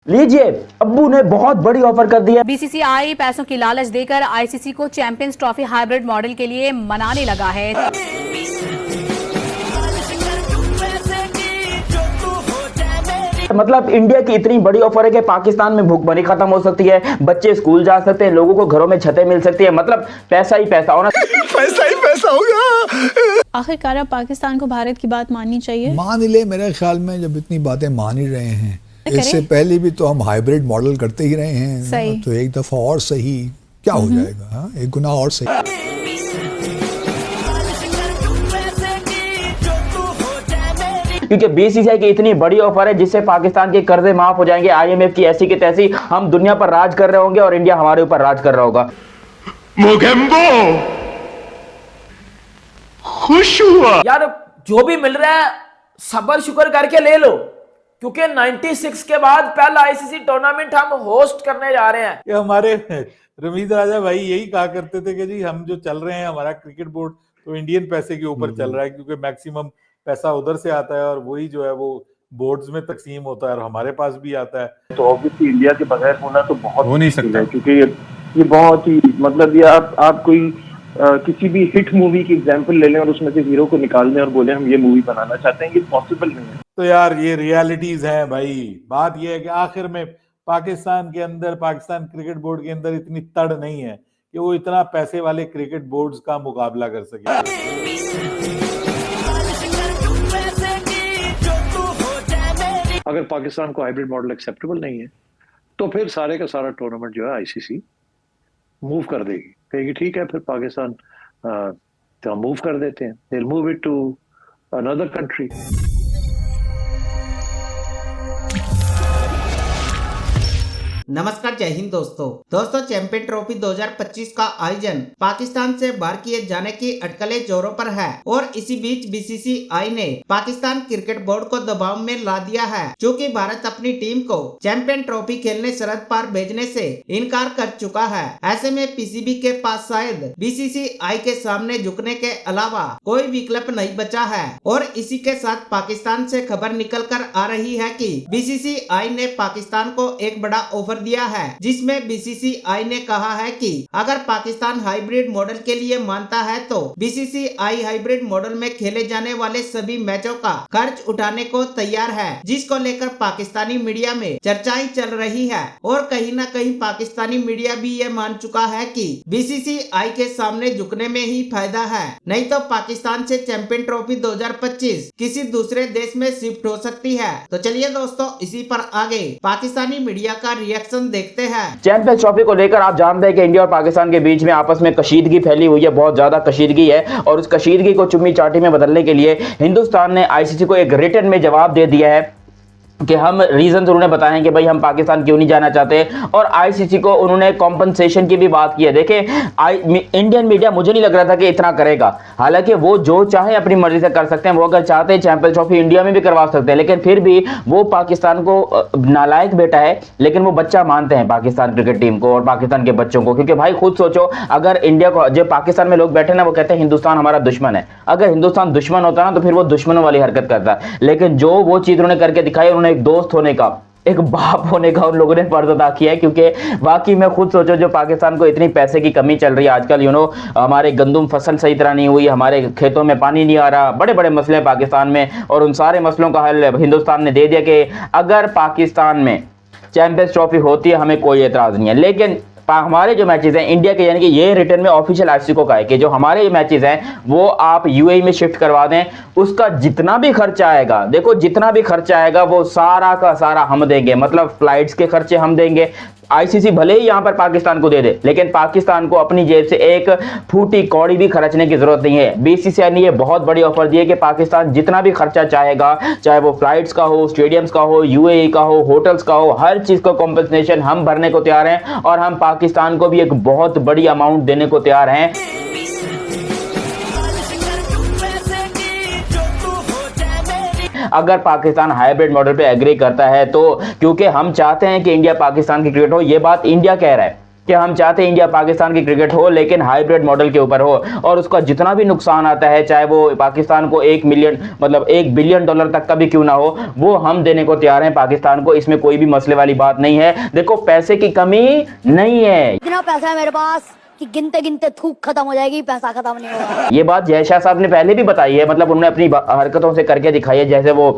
लीजिए, अब्बू ने बहुत बड़ी ऑफर कर दी है। बीसीसीआई पैसों की लालच देकर आईसीसी को चैंपियंस ट्रॉफी हाइब्रिड मॉडल के लिए मनाने लगा है। मतलब इंडिया की इतनी बड़ी ऑफर है कि पाकिस्तान में भूखमरी खत्म हो सकती है, बच्चे स्कूल जा सकते हैं, लोगों को घरों में छतें मिल सकती है। मतलब पैसा ही पैसा होना पैसा ही पैसा होगा। आखिरकार अब पाकिस्तान को भारत की बात माननी चाहिए। मान ले, मेरे ख्याल में जब इतनी बातें मान ही रहे हैं, इससे पहले भी तो हम हाइब्रिड मॉडल करते ही रहे हैं। सही। तो एक दफा और सही क्या हो जाएगा? हाँ, एक गुना और सही। क्योंकि बीसीसीआई की इतनी बड़ी ऑफर है जिससे पाकिस्तान के कर्जे माफ हो जाएंगे, आईएमएफ की ऐसी की तैसी, हम दुनिया पर राज कर रहे होंगे और इंडिया हमारे ऊपर राज कर रहा होगा। मोगेम्बो खुश हुआ यार, जो भी मिल रहा है सबर शुक्र करके ले लो, क्योंकि 96 के बाद पहला आईसीसी टूर्नामेंट हम होस्ट करने जा रहे हैं। ये हमारे रमीज राजा भाई यही कहा करते थे कि जी हम जो चल रहे हैं, हमारा क्रिकेट बोर्ड तो इंडियन पैसे के ऊपर चल रहा है, क्योंकि मैक्सिमम पैसा उधर से आता है और वही जो है वो बोर्ड्स में तकसीम होता है और हमारे पास भी आता है। तो ऑब्वियसली इंडिया के बगैर होना तो बहुत हो नहीं सकता, क्योंकि ये बहुत ही मतलब ये आप कोई किसी भी हिट मूवी की एग्जांपल ले लें और उसमें से हीरो को निकाल दें और बोले हम ये मूवी बनाना चाहते हैं, ये पॉसिबल नहीं है। तो यार ये रियलिटीज हैं भाई। बात ये है कि आखिर में पाकिस्तान के अंदर, पाकिस्तान क्रिकेट बोर्ड के अंदर इतनी तड़ नहीं है कि वो इतना पैसे वाले क्रिकेट बोर्ड्स का मुकाबला कर सके। अगर पाकिस्तान को हाइब्रिड मॉडल एक्सेप्टेबल नहीं है तो फिर सारे का सारा टूर्नामेंट जो है आईसीसी मूव कर देगी, कहेगी ठीक है फिर पाकिस्तान तो हम मूव कर देते हैं, they'll move it to another country। नमस्कार, जय हिंद दोस्तों चैंपियन ट्रॉफी 2025 का आयोजन पाकिस्तान से बाहर किए जाने की अटकलें जोरों पर है और इसी बीच बीसीसीआई ने पाकिस्तान क्रिकेट बोर्ड को दबाव में ला दिया है, क्योंकि भारत अपनी टीम को चैंपियन ट्रॉफी खेलने सरहद पार भेजने से इनकार कर चुका है। ऐसे में पीसीबी के पास शायद बीसीसीआई के सामने झुकने के अलावा कोई विकल्प नहीं बचा है। और इसी के साथ पाकिस्तान से खबर निकल कर आ रही है कि बीसीसीआई ने पाकिस्तान को एक बड़ा ऑफर दिया है, जिसमें बीसीसीआई ने कहा है कि अगर पाकिस्तान हाइब्रिड मॉडल के लिए मानता है तो बीसीसीआई हाइब्रिड मॉडल में खेले जाने वाले सभी मैचों का खर्च उठाने को तैयार है, जिसको लेकर पाकिस्तानी मीडिया में चर्चाएं चल रही है। और कहीं न कहीं पाकिस्तानी मीडिया भी ये मान चुका है कि बीसीसीआई के सामने झुकने में ही फायदा है, नहीं तो पाकिस्तान से चैंपियन ट्रॉफी 2025 किसी दूसरे देश में शिफ्ट हो सकती है। तो चलिए दोस्तों, इसी पर आगे पाकिस्तानी मीडिया का रिएक्शन देखते हैं। चैंपियंस ट्रॉफी को लेकर आप जानते हैं कि इंडिया और पाकिस्तान के बीच में आपस में कशीदगी फैली हुई है, बहुत ज्यादा कशीदगी है। और उस कशीदगी को चुम्मी चाटी में बदलने के लिए हिंदुस्तान ने आईसीसी को एक रिटन में जवाब दे दिया है कि हम रीजन उन्होंने बताए हैं कि भाई हम पाकिस्तान क्यों नहीं जाना चाहते, और आईसीसी को उन्होंने कॉम्पनसेशन की भी बात की है। देखिए, इंडियन मीडिया मुझे नहीं लग रहा था कि इतना करेगा, हालांकि वो जो चाहे अपनी मर्जी से कर सकते हैं, वो अगर चाहते हैं चैंपियंस ट्रॉफी इंडिया में भी करवा सकते हैं, लेकिन फिर भी वो पाकिस्तान को नालायक बेटा है, लेकिन वो बच्चा मानते हैं पाकिस्तान क्रिकेट टीम को और पाकिस्तान के बच्चों को। क्योंकि भाई खुद सोचो, अगर इंडिया को, जो पाकिस्तान में लोग बैठे ना, वो कहते हैं हिंदुस्तान हमारा दुश्मन है। अगर हिंदुस्तान दुश्मन होता ना तो फिर वो दुश्मनों वाली हरकत करता, लेकिन जो वो चीज उन्होंने करके दिखाई, उन्होंने एक दोस्त होने का, एक बाप होने का उन लोगों ने फर्ज अदा किया है। क्योंकि वाकई में खुद सोचो, जो पाकिस्तान को इतनी पैसे की कमी चल रही है आजकल, हमारे गंदम फसल सही तरह नहीं हुई, हमारे खेतों में पानी नहीं आ रहा, बड़े बड़े मसले हैं पाकिस्तान में, और उन सारे मसलों का हल हिंदुस्तान ने दे दिया कि अगर पाकिस्तान में चैंपियंस ट्रॉफी होती है हमें कोई एतराज नहीं है। लेकिन हमारे जो मैचेस हैं इंडिया के, यानी कि ये रिटर्न में ऑफिशियल आईसीसी को कहा है कि जो हमारे मैचेस हैं वो आप यूएई में शिफ्ट करवा दें, उसका जितना भी खर्चा आएगा, देखो जितना भी खर्चा आएगा वो सारा का सारा हम देंगे। मतलब फ्लाइट्स के खर्चे हम देंगे, आईसीसी भले ही यहां पर पाकिस्तान को दे दे, लेकिन पाकिस्तान को अपनी जेब से एक फूटी कौड़ी भी खर्चने की जरूरत नहीं है। बीसीसीआई ने ये बहुत बड़ी ऑफर दी है कि पाकिस्तान जितना भी खर्चा चाहेगा, चाहे वो फ्लाइट्स का हो, स्टेडियम्स का हो, यूएई का हो, होटल्स का हो, हर चीज का कॉम्पनसेशन हम भरने को तैयार हैं, और हम पाकिस्तान को भी एक बहुत बड़ी अमाउंट देने को तैयार हैं। अगर पाकिस्तान हाइब्रिड मॉडल पे एग्री करता है तो, क्योंकि हम चाहते हैं कि इंडिया पाकिस्तान की क्रिकेट हो, ये बात इंडिया कह रहा है। कि हम चाहते हैं इंडिया पाकिस्तान की क्रिकेट हो, लेकिन हाइब्रिड मॉडल के ऊपर हो, और उसका जितना भी नुकसान आता है, चाहे वो पाकिस्तान को 1 बिलियन डॉलर तक का भी क्यों ना हो, वो हम देने को तैयार हैं पाकिस्तान को। इसमें कोई भी मसले वाली बात नहीं है। देखो, पैसे की कमी नहीं है, इतना पैसा है मेरे पास कि गिनते गिनते थूक खत्म हो जाएगी, पैसा खत्म नहीं होगा। ये बात जय शाह साहब ने पहले भी बताई है, मतलब उन्होंने अपनी हरकतों से करके दिखाई है। जैसे वो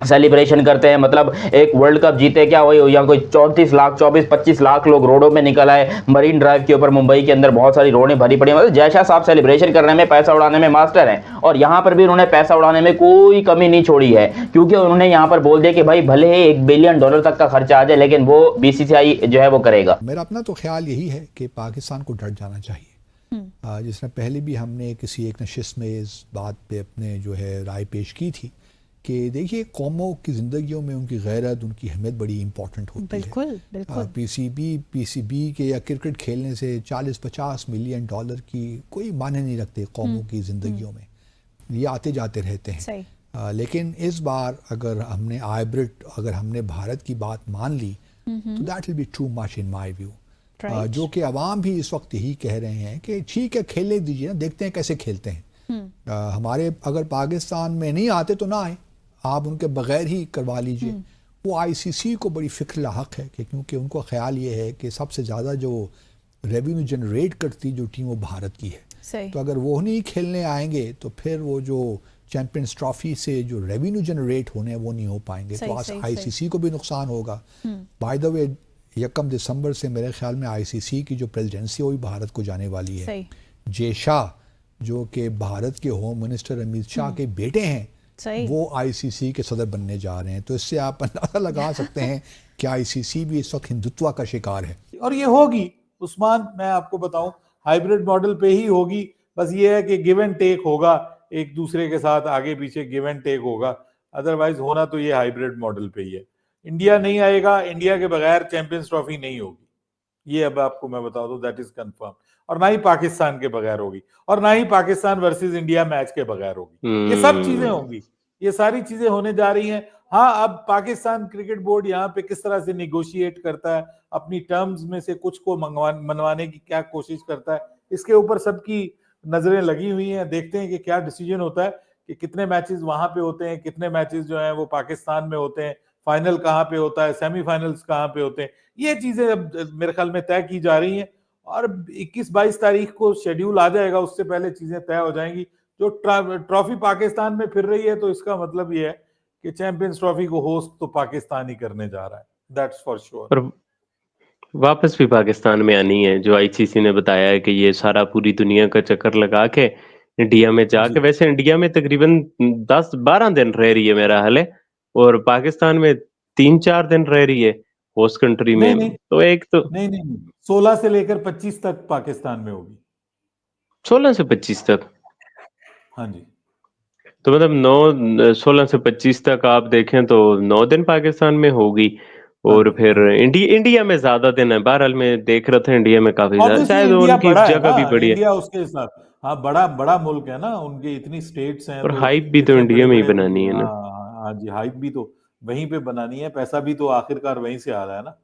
सेलिब्रेशन करते हैं, मतलब एक वर्ल्ड कप जीते क्या, वही यहाँ कोई 24-25 लाख लोग रोडों में निकल आए। मरीन ड्राइव के ऊपर मुंबई के अंदर बहुत सारी रोडें भरी पड़ी। मतलब जय शाह साहब सेलिब्रेशन करने में, पैसा उड़ाने में मास्टर हैं, और यहाँ पर भी उन्होंने पैसा उड़ाने में कोई कमी नहीं छोड़ी है, क्योंकि उन्होंने यहाँ पर बोल दिया कि भाई भले ही $1 बिलियन तक का खर्चा आ जाए, लेकिन वो BCCI जो है वो करेगा। मेरा अपना तो ख्याल यही है कि पाकिस्तान को डट जाना चाहिए। जिसने पहले भी हमने किसी एक नशिस्त में इस बात पे अपने जो है राय पेश की थी कि देखिए, कौमों की ज़िंदगियों में उनकी गैरत, उनकी अहमियत बड़ी इंपॉर्टेंट होती है। बिल्कुल। PCB के या क्रिकेट खेलने से 40-50 मिलियन डॉलर की कोई मायने नहीं रखते कौमों की ज़िंदगियों में, ये आते जाते रहते हैं। सही। लेकिन इस बार अगर हमने भारत की बात मान ली, तो that will be too much in my view. जो कि अवाम भी इस वक्त यही कह रहे हैं कि ठीक है, खेलने दीजिए ना, देखते हैं कैसे खेलते हैं। हमारे अगर पाकिस्तान में नहीं आते तो ना आए, आप उनके बगैर ही करवा लीजिए। वो ICC को बड़ी फिक्र लाहक है कि क्योंकि उनको ख्याल ये है कि सबसे ज़्यादा जो रेवेन्यू जनरेट करती जो टीम वो भारत की है। सही। तो अगर वो नहीं खेलने आएंगे तो फिर वो जो चैंपियंस ट्रॉफी से जो रेवेन्यू जनरेट होने वो नहीं हो पाएंगे। तो ICC को भी नुकसान होगा। बाय द वे, 1 दिसंबर से मेरे ख्याल में ICC की जो प्रेसिडेंसी वो भी भारत को जाने वाली है। जय शाह, जो कि भारत के होम मिनिस्टर अमित शाह के बेटे हैं, वो ICC के सदर बनने जा रहे हैं। तो इससे आप अंदाजा लगा सकते हैं कि ICC भी इस वक्त हिंदुत्व का शिकार है। और ये होगी उस्मान, मैं आपको बताऊं, हाइब्रिड मॉडल पे ही होगी। बस ये है कि गिव एंड टेक होगा, एक दूसरे के साथ आगे पीछे गिव एंड टेक होगा। अदरवाइज होना तो ये हाइब्रिड मॉडल पे ही है। इंडिया नहीं आएगा, इंडिया के बगैर चैंपियंस ट्रॉफी नहीं होगी, ये अब आपको मैं बता दूं, दैट इज कंफर्म। और ना ही पाकिस्तान के बगैर होगी, और ना ही पाकिस्तान वर्सेस इंडिया मैच के बगैर होगी। ये सब चीजें होंगी, ये सारी चीजें होने जा रही हैं। हाँ, अब पाकिस्तान क्रिकेट बोर्ड यहाँ पे किस तरह से निगोशिएट करता है, अपनी टर्म्स में से कुछ को मनवाने की क्या कोशिश करता है, इसके ऊपर सबकी नजरें लगी हुई हैं। देखते हैं कि क्या डिसीजन होता है, कि कितने मैचेस वहां पे होते हैं, कितने मैचेस जो हैं वो पाकिस्तान में होते हैं, फाइनल कहाँ पे होता है, सेमीफाइनल्स कहाँ पे होते हैं। ये चीजें अब मेरे ख्याल में तय की जा रही हैं, और 21-22 तारीख को शेड्यूल आ जाएगा, उससे पहले चीजें तय हो जाएंगी। जो ट्रॉफी पाकिस्तान में फिर रही है, तो इसका मतलब ये है कि चैंपियंस ट्रॉफी को होस्ट तो पाकिस्तान ही करने जा रहा है, दैट्स फॉर श्योर। और वापस भी पाकिस्तान में आनी है, जो ICC ने बताया है कि ये सारा पूरी दुनिया का चक्कर लगा के इंडिया में जाके, वैसे इंडिया में तकरीबन 10-12 दिन रह रही है मेरा हाल है, और पाकिस्तान में 3-4 दिन रह रही है होस्ट कंट्री में। नहीं, तो एक तो नहीं 16 से लेकर 25 तक पाकिस्तान में होगी। 16 से 25 तक? हाँ जी। तो मतलब 16 से 25 तक आप देखें तो 9 दिन पाकिस्तान में होगी, और फिर इंडिया में ज्यादा दिन है। बहरहाल में देख रहा था इंडिया में काफी ज्यादा, शायद उनकी जगह भी बड़ी है। इंडिया उसके साथ, हाँ, बड़ा मुल्क है ना, उनके इतनी स्टेट्स हैं, और हाइप भी तो इंडिया में ही बनानी है ना। हाँ जी, हाइप भी तो वहीं पे बनानी है, पैसा भी तो आखिरकार वहीं से आ रहा है ना।